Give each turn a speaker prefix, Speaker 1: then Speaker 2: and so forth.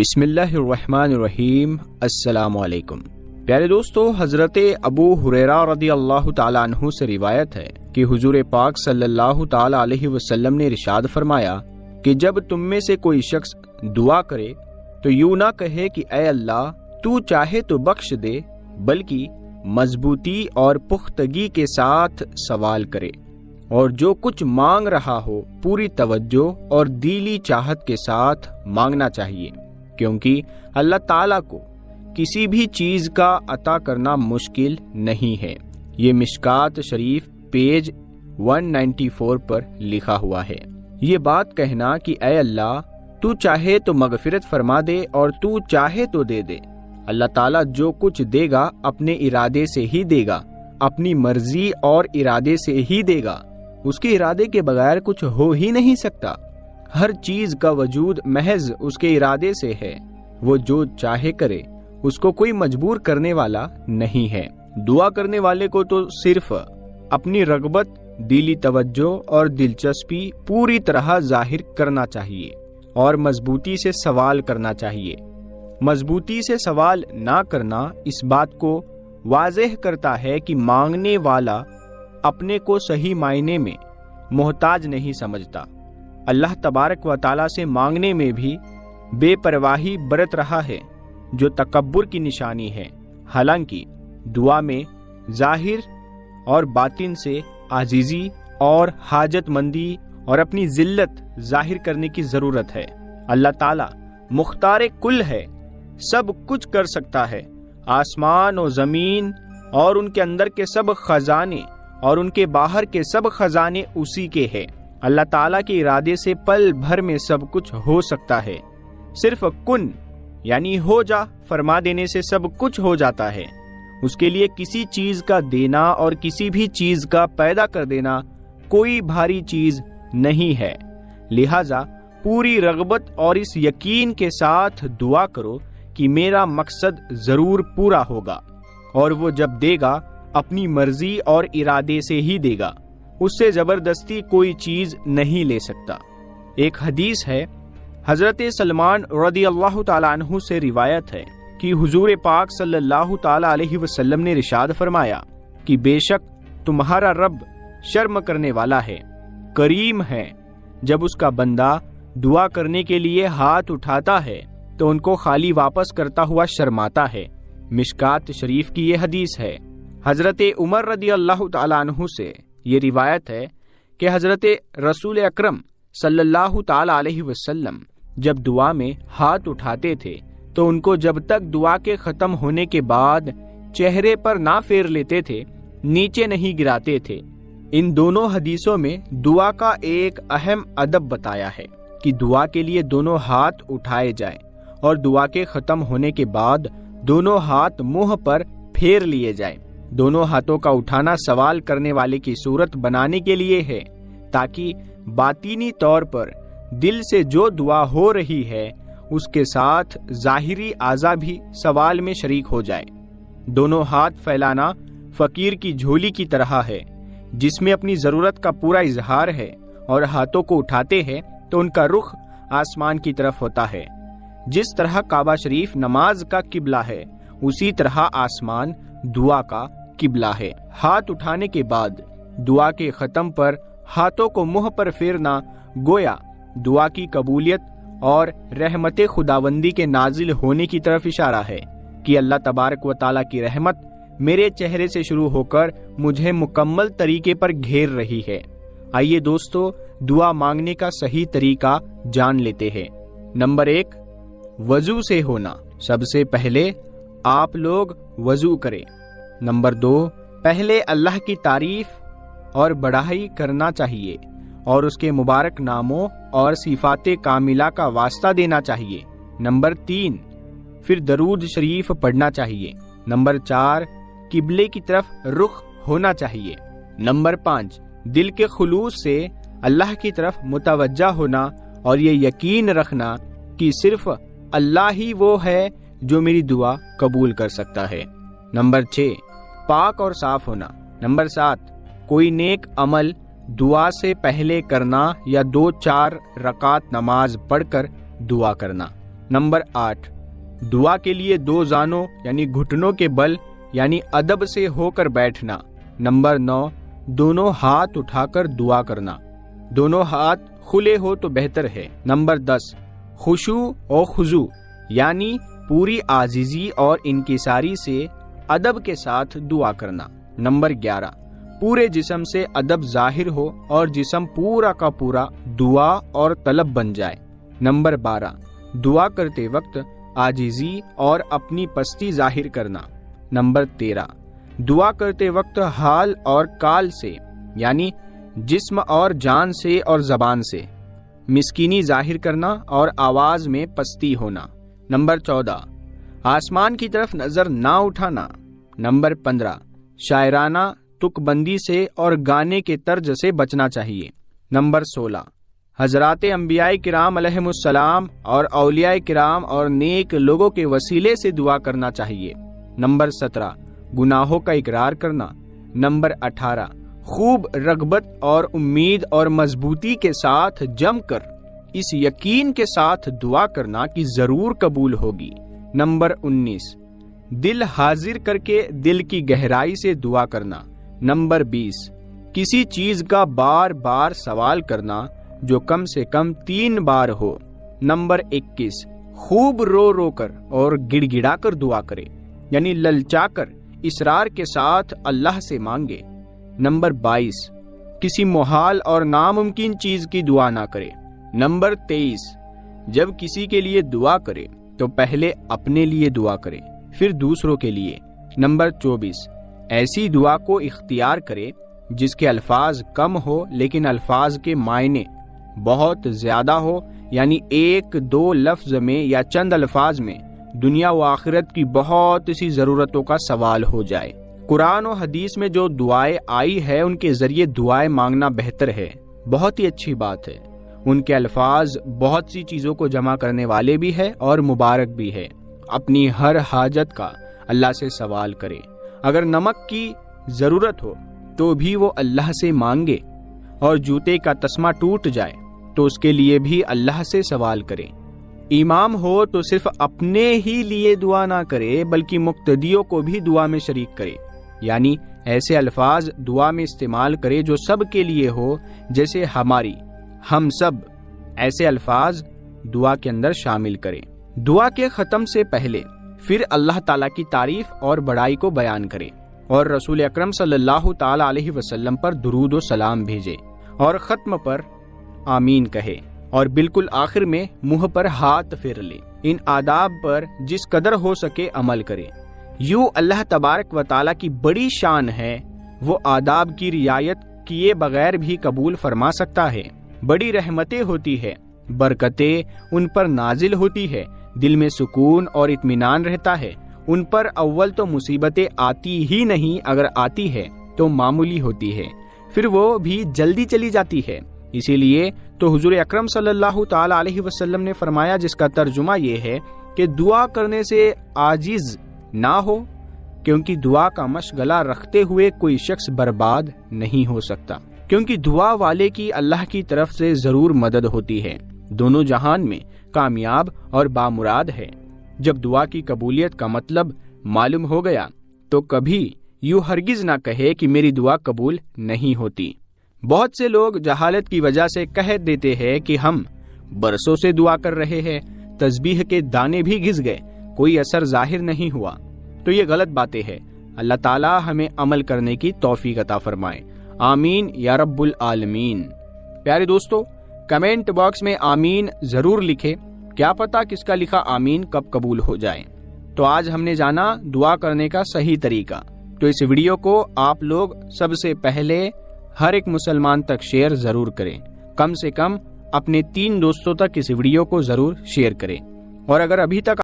Speaker 1: بسم اللہ الرحمن الرحیم۔ السلام علیکم پیارے دوستو، حضرت ابو ہریرہ رضی اللہ تعالیٰ عنہ سے روایت ہے کہ حضور پاک صلی اللہ تعالیٰ علیہ وسلم نے ارشاد فرمایا کہ جب تم میں سے کوئی شخص دعا کرے تو یوں نہ کہے کہ اے اللہ تو چاہے تو بخش دے، بلکہ مضبوطی اور پختگی کے ساتھ سوال کرے، اور جو کچھ مانگ رہا ہو پوری توجہ اور دلی چاہت کے ساتھ مانگنا چاہیے، کیونکہ اللہ تعالیٰ کو کسی بھی چیز کا عطا کرنا مشکل نہیں ہے۔ یہ مشکات شریف پیج 194 پر لکھا ہوا ہے۔ یہ بات کہنا کہ اے اللہ تو چاہے تو مغفرت فرما دے اور تو چاہے تو دے دے، اللہ تعالیٰ جو کچھ دے گا اپنے ارادے سے ہی دے گا، اپنی مرضی اور ارادے سے ہی دے گا، اس کے ارادے کے بغیر کچھ ہو ہی نہیں سکتا۔ ہر چیز کا وجود محض اس کے ارادے سے ہے، وہ جو چاہے کرے، اس کو کوئی مجبور کرنے والا نہیں ہے۔ دعا کرنے والے کو تو صرف اپنی رغبت، دلی توجہ اور دلچسپی پوری طرح ظاہر کرنا چاہیے اور مضبوطی سے سوال کرنا چاہیے۔ مضبوطی سے سوال نہ کرنا اس بات کو واضح کرتا ہے کہ مانگنے والا اپنے کو صحیح معنی میں محتاج نہیں سمجھتا، اللہ تبارک و تعالیٰ سے مانگنے میں بھی بے پرواہی برت رہا ہے، جو تکبر کی نشانی ہے۔ حالانکہ دعا میں ظاہر اور باطن سے عاجزی اور حاجت مندی اور اپنی ذلت ظاہر کرنے کی ضرورت ہے۔ اللہ تعالیٰ مختار کل ہے، سب کچھ کر سکتا ہے۔ آسمان و زمین اور ان کے اندر کے سب خزانے اور ان کے باہر کے سب خزانے اسی کے ہیں۔ اللہ تعالیٰ کے ارادے سے پل بھر میں سب کچھ ہو سکتا ہے۔ صرف کن یعنی ہو جا فرما دینے سے سب کچھ ہو جاتا ہے۔ اس کے لیے کسی چیز کا دینا اور کسی بھی چیز کا پیدا کر دینا کوئی بھاری چیز نہیں ہے۔ لہذا پوری رغبت اور اس یقین کے ساتھ دعا کرو کہ میرا مقصد ضرور پورا ہوگا، اور وہ جب دے گا اپنی مرضی اور ارادے سے ہی دے گا، اس سے زبردستی کوئی چیز نہیں لے سکتا۔ ایک حدیث ہے، حضرت سلمان رضی اللہ تعالیٰ عنہ سے روایت ہے کہ حضور پاک صلی اللہ تعالیٰ علیہ وسلم نے ارشاد فرمایا کہ بے شک تمہارا رب شرم کرنے والا ہے، کریم ہے۔ جب اس کا بندہ دعا کرنے کے لیے ہاتھ اٹھاتا ہے تو ان کو خالی واپس کرتا ہوا شرماتا ہے۔ مشکات شریف کی یہ حدیث ہے۔ حضرت عمر رضی اللہ تعالیٰ عنہ سے یہ روایت ہے کہ حضرت رسول اکرم صلی اللہ تعالیٰ علیہ وسلم جب دعا میں ہاتھ اٹھاتے تھے تو ان کو جب تک دعا کے ختم ہونے کے بعد چہرے پر نہ پھیر لیتے تھے، نیچے نہیں گراتے تھے۔ ان دونوں حدیثوں میں دعا کا ایک اہم ادب بتایا ہے کہ دعا کے لیے دونوں ہاتھ اٹھائے جائیں اور دعا کے ختم ہونے کے بعد دونوں ہاتھ منہ پر پھیر لیے جائیں۔ دونوں ہاتھوں کا اٹھانا سوال کرنے والے کی صورت بنانے کے لیے ہے، تاکہ باطینی طور پر دل سے جو دعا ہو رہی ہے اس کے ساتھ ظاہری اعضاء بھی سوال میں شریک ہو جائے۔ دونوں ہاتھ پھیلانا فقیر کی جھولی کی طرح ہے، جس میں اپنی ضرورت کا پورا اظہار ہے، اور ہاتھوں کو اٹھاتے ہیں تو ان کا رخ آسمان کی طرف ہوتا ہے۔ جس طرح کعبہ شریف نماز کا قبلہ ہے، اسی طرح آسمان دعا کا قبلہ ہے۔ ہاتھ اٹھانے کے بعد دعا کے ختم پر ہاتھوں کو منہ پر پھیرنا گویا دعا کی قبولیت اور رحمت خداوندی کے نازل ہونے کی طرف اشارہ ہے کہ اللہ تبارک و تعالیٰ کی رحمت میرے چہرے سے شروع ہو کر مجھے مکمل طریقے پر گھیر رہی ہے۔ آئیے دوستو، دعا مانگنے کا صحیح طریقہ جان لیتے ہیں۔ نمبر 1، وضو سے ہونا۔ سب سے پہلے آپ لوگ وضو کریں۔ نمبر 2، پہلے اللہ کی تعریف اور بڑائی کرنا چاہیے اور اس کے مبارک ناموں اور صفات کاملہ کا واسطہ دینا چاہیے۔ نمبر 3، پھر درود شریف پڑھنا چاہیے۔ نمبر 4، قبلے کی طرف رخ ہونا چاہیے۔ نمبر 5، دل کے خلوص سے اللہ کی طرف متوجہ ہونا اور یہ یقین رکھنا کہ صرف اللہ ہی وہ ہے جو میری دعا قبول کر سکتا ہے۔ نمبر 6، پاک اور صاف ہونا۔ نمبر 7، کوئی نیک عمل دعا سے پہلے کرنا یا 2-4 رکعت نماز پڑھ کر دعا کرنا۔ نمبر 8، دعا کے لیے 2 زانوں یعنی گھٹنوں کے بل یعنی ادب سے ہو کر بیٹھنا۔ نمبر 9، دونوں ہاتھ اٹھا کر دعا کرنا، دونوں ہاتھ کھلے ہو تو بہتر ہے۔ نمبر 10، خشوع و خضوع یعنی پوری عاجزی اور انکساری سے ادب کے ساتھ دعا کرنا۔ نمبر 11، پورے جسم سے ادب ظاہر ہو اور جسم پورا کا پورا دعا اور طلب بن جائے۔ نمبر 12، دعا کرتے وقت عاجزی اور اپنی پستی ظاہر کرنا۔ نمبر 13، دعا کرتے وقت حال اور کال سے یعنی جسم اور جان سے اور زبان سے مسکینی ظاہر کرنا اور آواز میں پستی ہونا۔ نمبر 14، آسمان کی طرف نظر نہ اٹھانا۔ نمبر 15، شاعرانہ تک بندی سے اور گانے کے طرز سے بچنا چاہیے۔ نمبر 16، حضرات انبیاء کرام علیہم السلام اور اولیاء کرام اور نیک لوگوں کے وسیلے سے دعا کرنا چاہیے۔ نمبر 17، گناہوں کا اقرار کرنا۔ نمبر 18، خوب رغبت اور امید اور مضبوطی کے ساتھ جم کر اس یقین کے ساتھ دعا کرنا کہ ضرور قبول ہوگی۔ نمبر 19، دل حاضر کر کے دل کی گہرائی سے دعا کرنا۔ نمبر 20، کسی چیز کا بار بار سوال کرنا جو کم سے کم 3 بار ہو۔ نمبر 21، خوب رو رو کر اور گڑ گڑا کر دعا کرے یعنی للچا کر اصرار کے ساتھ اللہ سے مانگے۔ نمبر 22، کسی محال اور ناممکن چیز کی دعا نہ کرے۔ نمبر 23، جب کسی کے لیے دعا کرے تو پہلے اپنے لیے دعا کرے پھر دوسروں کے لیے۔ نمبر 24، ایسی دعا کو اختیار کرے جس کے الفاظ کم ہو لیکن الفاظ کے معنی بہت زیادہ ہو یعنی 1-2 لفظ میں یا چند الفاظ میں دنیا و آخرت کی بہت سی ضرورتوں کا سوال ہو جائے۔ قرآن و حدیث میں جو دعائیں آئی ہے ان کے ذریعے دعائیں مانگنا بہتر ہے، بہت ہی اچھی بات ہے۔ ان کے الفاظ بہت سی چیزوں کو جمع کرنے والے بھی ہے اور مبارک بھی ہے۔ اپنی ہر حاجت کا اللہ سے سوال کرے، اگر نمک کی ضرورت ہو تو بھی وہ اللہ سے مانگے، اور جوتے کا تسمہ ٹوٹ جائے تو اس کے لیے بھی اللہ سے سوال کرے۔ امام ہو تو صرف اپنے ہی لیے دعا نہ کرے بلکہ مقتدیوں کو بھی دعا میں شریک کرے، یعنی ایسے الفاظ دعا میں استعمال کرے جو سب کے لیے ہو، جیسے ہماری، ہم سب، ایسے الفاظ دعا کے اندر شامل کرے۔ دعا کے ختم سے پہلے پھر اللہ تعالیٰ کی تعریف اور بڑائی کو بیان کرے اور رسول اکرم صلی اللہ تعالی علیہ وسلم پر درود و سلام بھیجے اور ختم پر آمین کہے اور بالکل آخر میں منہ پر ہاتھ پھیر لے۔ ان آداب پر جس قدر ہو سکے عمل کرے۔ یوں اللہ تبارک و تعالیٰ کی بڑی شان ہے، وہ آداب کی رعایت کیے بغیر بھی قبول فرما سکتا ہے۔ بڑی رحمتیں ہوتی ہے، برکتیں ان پر نازل ہوتی ہے، دل میں سکون اور اطمینان رہتا ہے۔ ان پر اول تو مصیبتیں آتی ہی نہیں، اگر آتی ہے تو معمولی ہوتی ہے، پھر وہ بھی جلدی چلی جاتی ہے۔ اسی لیے تو حضور اکرم صلی اللہ تعالی علیہ وسلم نے فرمایا، جس کا ترجمہ یہ ہے کہ دعا کرنے سے عاجز نہ ہو، کیونکہ دعا کا مشغلہ رکھتے ہوئے کوئی شخص برباد نہیں ہو سکتا، کیونکہ دعا والے کی اللہ کی طرف سے ضرور مدد ہوتی ہے، دونوں جہان میں کامیاب اور بامراد ہے۔ جب دعا کی قبولیت کا مطلب معلوم ہو گیا تو کبھی یوں ہرگز نہ کہے کہ میری دعا قبول نہیں ہوتی۔ بہت سے لوگ جہالت کی وجہ سے کہہ دیتے ہیں کہ ہم برسوں سے دعا کر رہے ہیں، تسبیح کے دانے بھی گھس گئے، کوئی اثر ظاہر نہیں ہوا، تو یہ غلط باتیں ہیں۔ اللہ تعالی ہمیں عمل کرنے کی توفیق عطا فرمائے، آمین یا رب العالمین۔ پیارے دوستو، کمنٹ باکس میں آمین ضرور لکھیں، کیا پتا کس کا لکھا آمین کب قبول ہو جائے۔ تو آج ہم نے جانا دعا کرنے کا صحیح طریقہ، تو اس ویڈیو کو آپ لوگ سب سے پہلے ہر ایک مسلمان تک شیئر ضرور کریں، کم سے کم اپنے 3 دوستوں تک اس ویڈیو کو ضرور شیئر کریں، اور اگر ابھی تک